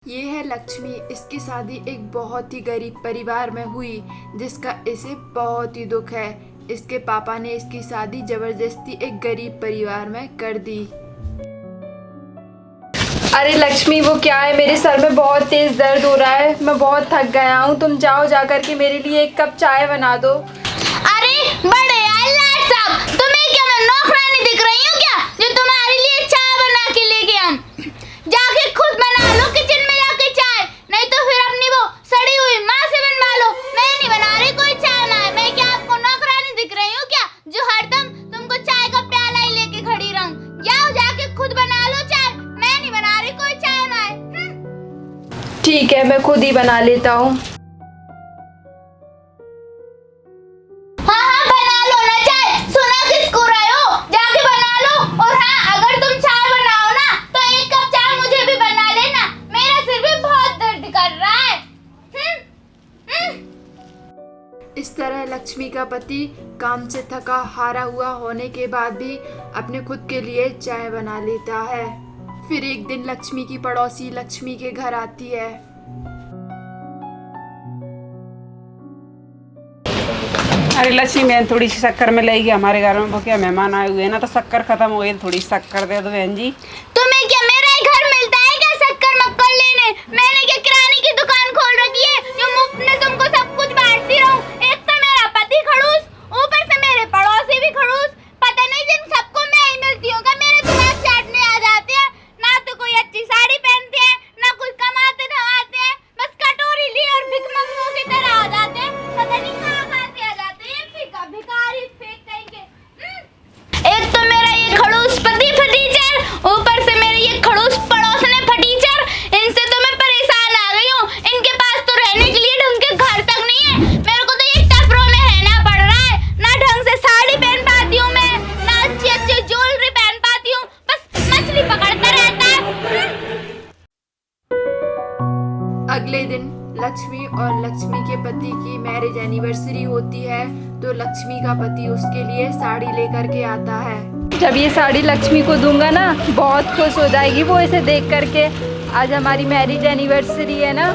ये है लक्ष्मी। इसकी शादी एक बहुत ही गरीब परिवार में हुई, जिसका इसे बहुत ही दुख है। इसके पापा ने इसकी शादी जबरदस्ती एक गरीब परिवार में कर दी। अरे लक्ष्मी, वो क्या है, मेरे सर में बहुत तेज दर्द हो रहा है। मैं बहुत थक गया हूँ। तुम जाओ, जाकर के मेरे लिए एक कप चाय बना दो। अरे बड़े लाट साहब, तुम्हें क्या मैं नौकरानी दिख रही हूँ क्या, जो तुम्हारे लिए चाय बना के लेके आऊं? जाके खुद बना लो किचन में जाके चाय, नहीं तो फिर अपनी वो सड़ी हुई माँ से बनवा लो। मैं नहीं बना रही कोई चाय ना। मैं क्या आपको नौकरानी दिख रही हूँ क्या, जो हरदम तुमको चाय का प्याला ही लेके खड़ी रहूं? जाओ जाके खुद बना लो चाय, मैं नहीं बना रही कोई चाय ना। ठीक है, मैं खुद ही बना लेता हूँ। इस तरह लक्ष्मी का पति काम से थका हारा हुआ होने के बाद भी अपने खुद के लिए चाय बना लेता है। फिर एक दिन लक्ष्मी की पड़ोसी लक्ष्मी के घर आती है। अरे लक्ष्मी, मैं थोड़ी सी शक्कर में लाई गई। हमारे घर में वो क्या मेहमान आए हुए हैं ना, तो शक्कर खत्म हो गई। थोड़ी शक्कर दे दो बहन जी। तुम्हें क्या मेरा ही घर मिलता है क्या शक्कर मक्कर लेने? मैंने क्या किराने की दुकान खोल रखी है जो मुफ्त में तुमको सब कुछ बांटती रहूं? एक तो मेरा पति खड़ूस, ऊपर से मेरे पड़ोसी भी खड़ूस। पता नहीं जिन सबको मैं ही मिलती हूँ, मेरे दिमाग चाटने आ जाते हैं। ना तो कोई अच्छी साड़ी पहनते हैं, ना कुछ कमाते धमाते हैं, बस कटोरी ली और भिखमंगों की तरह आ जाते हैं। पता नहीं कहाँ से आ जाते हैं, भिखारी फेंक कहीं के। एक तो मेरा ये खड़ूस पति फटीचर, ऊपर से मेरे ये खड़ूस पड़ोसने फटीचर। इनसे तो मैं परेशान आ गई हूँ। इनके पास तो रहने के लिए ढंग के घर तक नहीं है। मेरे को तो ये टपरों में रहना पड़ रहा है। ना ढंग से साड़ी पहन पाती हूँ मैं, ना अच्छी अच्छी ज्वेलरी पहन पाती हूँ, बस मछली पकड़ता रहता है। अगले दिन लक्ष्मी और लक्ष्मी के पति की मैरिज एनिवर्सरी होती है, तो लक्ष्मी का पति उसके लिए साड़ी लेकर के आता है। जब ये साड़ी लक्ष्मी को दूंगा ना, बहुत खुश हो जाएगी वो इसे देख करके। आज हमारी मैरिज एनिवर्सरी है ना।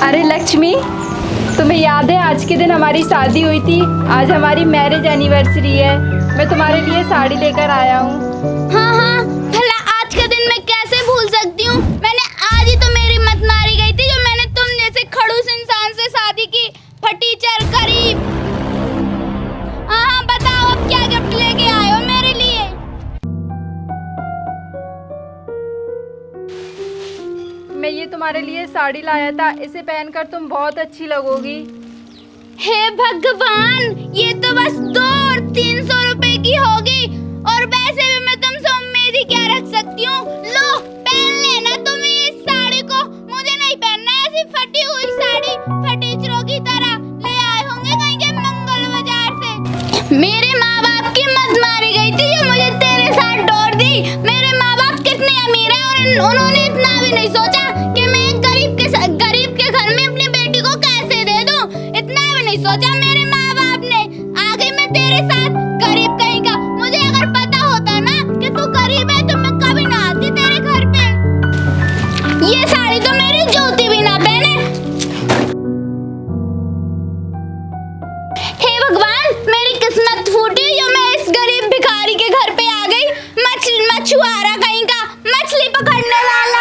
अरे लक्ष्मी, तुम्हें याद है आज के दिन हमारी शादी हुई थी? आज हमारी मैरिज एनिवर्सरी है। मैं तुम्हारे लिए साड़ी लेकर आया हूँ। हाँ हाँ, भला आज का दिन मैं कैसे भूल सकती हूँ? मैंने आज ही तो मेरी मत मारी गई थी, जो मैंने तुम जैसे खड़ूस इंसान से शादी की। फटीचर गरीब। हाँ हाँ, बताओ अब क्या गिफ्ट लेके आए हो मेरे लिए? मैं ये तुम्हारे लिए साड़ी लाया था, इसे पहनकर तुम बहुत अच्छी लगोगी। हे भगवान, ये तो बस 200-300 रुपए की होगी, और वैसे भी मैं तुमसे उम्मीद ही क्या रख सकती हूँ? लो पहन लेना तुम इस साड़ी को, मुझे नहीं पहनना है ऐसी फटी हुई साड़ी। फटीचरों की तरह ले आए होंगे कहीं के मंगल बाजार से। मेरे माँ बाप की मत मारी गई थी जो मुझे तेरे साथ जोड़ दी। मेरे माँ बाप कितने अमीर हैं, और उन्होंने इतना भी नहीं सोचा कि मैं एक गरीब के घर में अपनी बेटी को कैसे दे दूं। इतना भी नहीं सोचा मेरे माँ बाप ने। आ गई मैं तेरे साथ, गरीब कहीं का। मुझे अगर पता होता ना कि तू गरीब है, तो मैं कभी ना आती तेरे घर पे। ये साड़ी तो मेरी जूती भी ना पहने। हे भगवान, मेरी किस्मत फूटी जो मैं इस गरीब भिखारी के घर पे आ गई। मछुआरा कहीं का, मछली पकड़ने वाला।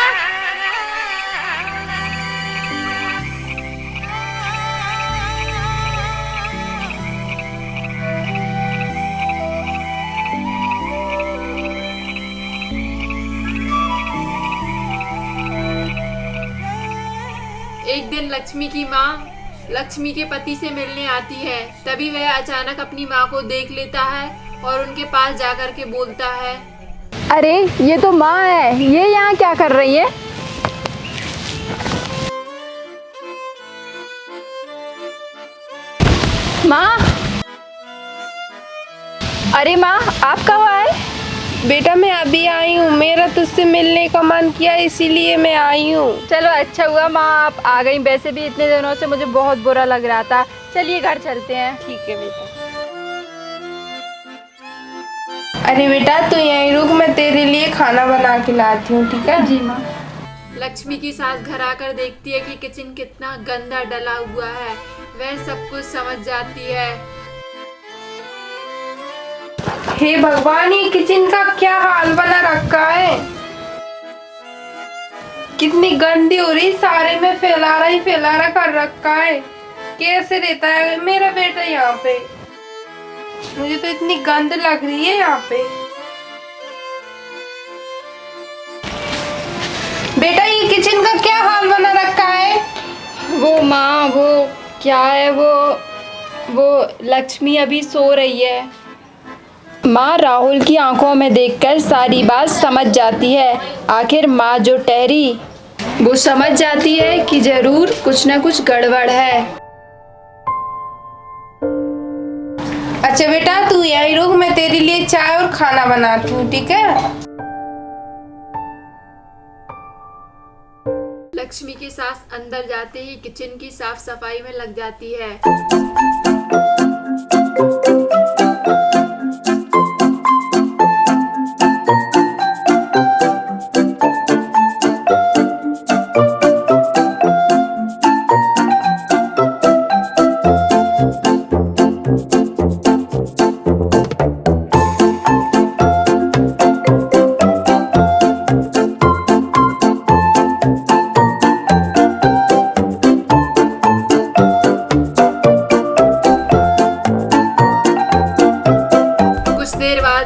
एक दिन लक्ष्मी की माँ लक्ष्मी के पति से मिलने आती है। तभी वह अचानक अपनी माँ को देख लेता है और उनके पास जाकर के बोलता है, अरे ये तो माँ है, ये यहाँ क्या कर रही है? माँ, अरे माँ, आप कब आए? बेटा मैं अभी आई हूँ, मेरा तुझसे मिलने का मन किया इसीलिए मैं आई हूँ। चलो अच्छा हुआ माँ आप आ गई। वैसे भी इतने दिनों से मुझे बहुत बुरा लग रहा था। चलिए घर चलते हैं। ठीक है बेटा। अरे बेटा तू यहीं रुक, मैं तेरे लिए खाना बना के लाती हूँ, ठीक है? जी माँ। लक्ष्मी की सास घर आकर देखती है कि किचन कितना गंदा डला हुआ है। वह सब कुछ समझ जाती है। हे भगवान, ये किचन का क्या हाल बना रखा है। कितनी गंदी हो रही, सारे में फैला रहा कर रखा है। कैसे रहता है मेरा बेटा यहाँ पे? मुझे तो इतनी गंद लग रही है यहाँ पे। बेटा ये किचन का क्या हाल बना रखा है? वो माँ, वो क्या है, वो लक्ष्मी अभी सो रही है। माँ राहुल की आंखों में देखकर सारी बात समझ जाती है। आखिर माँ जो ठहरी, वो समझ जाती है कि जरूर कुछ ना कुछ गड़बड़ है। अच्छा बेटा तू यहीं रुक, मैं तेरे लिए चाय और खाना बनाती हूँ, ठीक है? लक्ष्मी की सास अंदर जाते ही किचन की साफ सफाई में लग जाती है।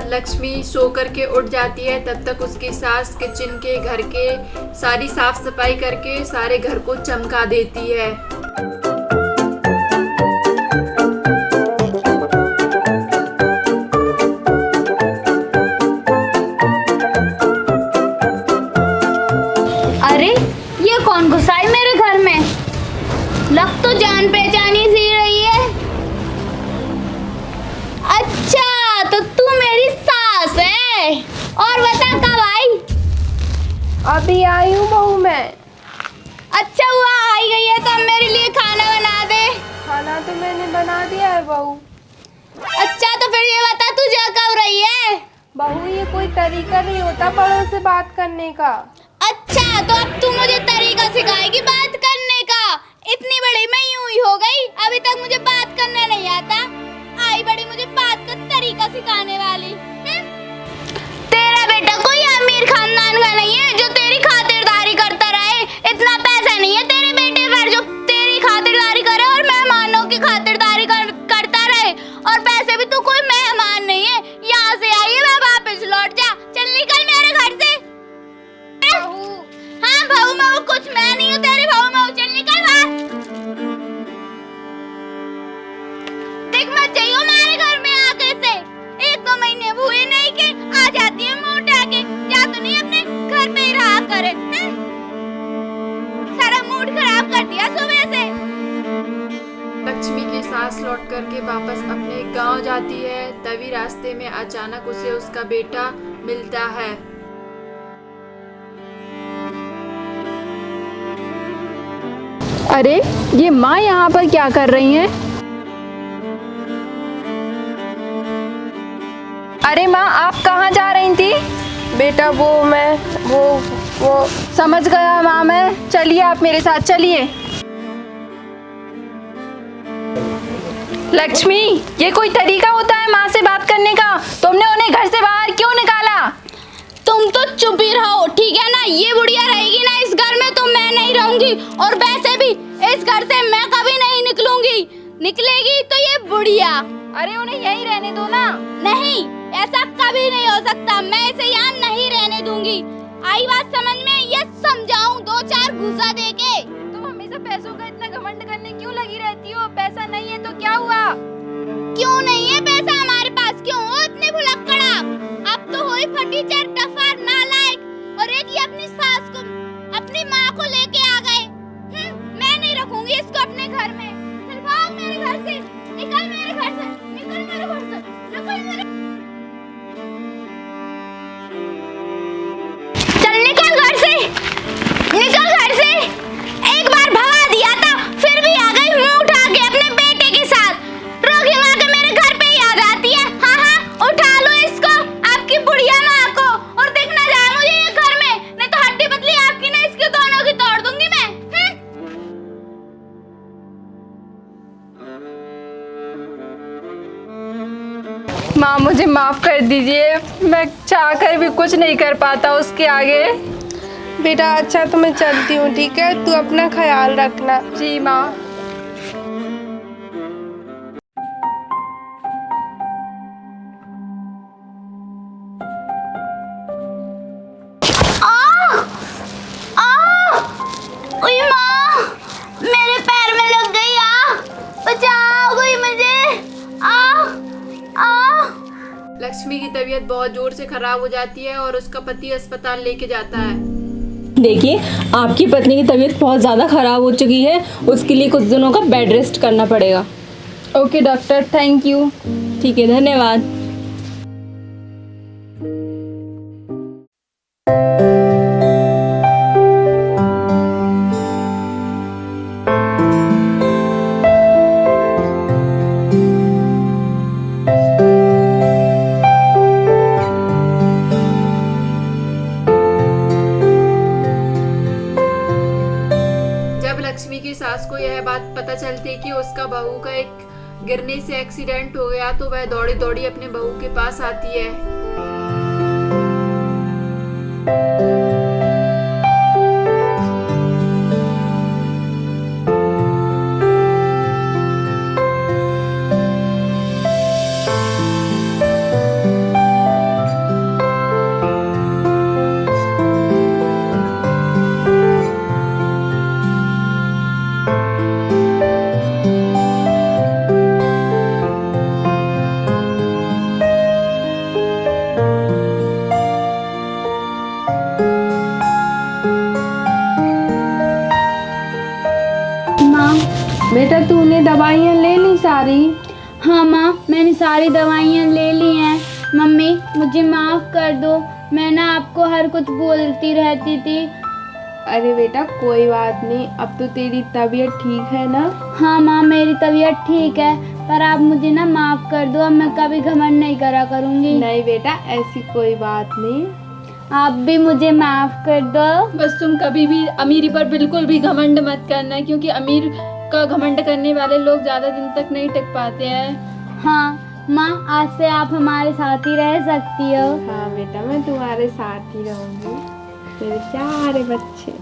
लक्ष्मी सो करके उठ जाती है। तब तक उसकी सास किचन के घर के सारी साफ सफाई करके सारे घर को चमका देती है। अरे ये कौन घुसा है मेरे घर में? लग तो जान पहचानी सी रही है। अच्छा तो तू मेरी सास है। और बता कब आई? अभी आई हूँ बहू मैं। अच्छा हुआ आई गई है, तो अब मेरे लिए खाना बना दे। खाना तो मैंने बना दिया है बहू। अच्छा तो फिर ये बता तू जा कब रही है? बहू ये कोई तरीका नहीं होता बड़ों से बात करने का। अच्छा तो अब तू मुझे तरीका सिखाएगी बात करने का? इतनी बड़ी मैं यूं ही हो गई, अभी तक मुझे बात करना नहीं आता। आई बड़ी मुझे बात का तरीका सिखाने वाली। तेरा बेटा कोई अमीर खानदान का नहीं है जो तेरी खातिरदारी करता रहे। इतना पैसा नहीं है तेरे बेटे पर जो तेरी खातिरदारी करे और मेहमानों की खातिरदारी करता रहे। और पैसे भी तू कोई मेहमान नहीं है। यहाँ से आई है, वापस लौट जा। चल निकल मेरे घर से। हाँ बहू मैं कुछ मैं नहीं हूँ तेरी बहू मैं। चल निकल बाहर। देख मत जाइयो हमारे घर में आके से। 1-2 महीने हुए नहीं के आ जाती है मुंह उठा के। या तो नहीं अपने घर पे ही रहा करे। सारा मूड खराब कर दिया सुबह से। लक्ष्मी की सास लौट करके वापस अपने गांव जाती है। तभी रास्ते में अचानक उसे उसका बेटा मिलता है। अरे ये माँ यहाँ पर क्या कर रही हैं? अरे माँ आप कहाँ जा रही थी? बेटा वो समझ गया माँ मैं। चलिए आप मेरे साथ चलिए। लक्ष्मी ये कोई तरीका होता है माँ से बात करने का? तुमने उन्हें घर से बाहर क्यों निकाला? तुम तो चुप ही रहो ठीक है ना। ये बुढ़िया रहेगी ना इस घर में तो मैं नहीं रहूंगी। और वैसे भी इस घर से मैं कभी नहीं निकलूंगी। निकलेगी तो ये बुढ़िया। अरे उन्हें यहीं रहने दो ना। नहीं ऐसा कभी नहीं हो सकता। मैं इसे यहाँ नहीं रहने दूंगी। आई बात समझ में? ये समझाऊं 2-4 घूसा देके? तुम हमेशा पैसों का इतना घमंड करने क्यों लगी रहती हो? पैसा नहीं है तो क्या हुआ? क्यों नहीं है पैसा हमारे पास? क्यों हो इतने भुलक्कड़ा? अब तो हुई फटी चर टफर नालायक। और एक ये अपनी सास को अपनी माँ को लेके आ गए। मैं नहीं रखूंगी इसको अपने घर में। चल भाग मेरे घर से। निकल मेरे घर से। निकल मेरे घर से। निकल मेरे। चल निकल घर से। निकल घर से। एक बार भगा दिया था फिर भी आ गई मुंह उठा के अपने बेटे के साथ। रोगी माँ के मेरे घर पे ही आ जाती है। हाँ हाँ उठा लो इसको। अब माँ मुझे माफ़ कर दीजिए, मैं चाहकर भी कुछ नहीं कर पाता उसके आगे। बेटा अच्छा तो मैं चलती हूँ, ठीक है? तू अपना ख्याल रखना। जी माँ। उई माँ, मेरे पैर में लग गई। बचाओ कोई मुझे। लक्ष्मी की तबीयत बहुत जोर से खराब हो जाती है और उसका पति अस्पताल लेके जाता है। देखिए, आपकी पत्नी की तबीयत बहुत ज़्यादा ख़राब हो चुकी है, उसके लिए कुछ दिनों का बेड रेस्ट करना पड़ेगा। Okay doctor, thank you. ठीक है, धन्यवाद। जब लक्ष्मी की सास को यह बात पता चलती कि उसका बहू का एक गिरने से एक्सीडेंट हो गया तो वह दौड़ी दौड़ी अपने बहू के पास आती है। बेटा तूने दवाइयाँ ले ली सारी? हाँ माँ, मैंने सारी दवाइयाँ ले ली हैं। मम्मी मुझे माफ़ कर दो, मैं ना आपको हर कुछ बोलती रहती थी। अरे बेटा कोई बात नहीं, अब तो तेरी तबीयत ठीक है ना? हाँ माँ, मेरी तबीयत ठीक है, पर आप मुझे ना माफ़ कर दो। अब मैं कभी घमंड नहीं करा करूँगी। नहीं बेटा ऐसी कोई बात नहीं। आप भी मुझे माफ़ कर दो। बस तुम कभी भी अमीरी पर बिल्कुल भी घमंड मत करना, क्योंकि अमीर का घमंड करने वाले लोग ज़्यादा दिन तक नहीं टिक पाते हैं। हाँ माँ, आज से आप हमारे साथ ही रह सकती हो। हाँ बेटा मैं तुम्हारे साथ ही रहूँगी, मेरे प्यारे बच्चे।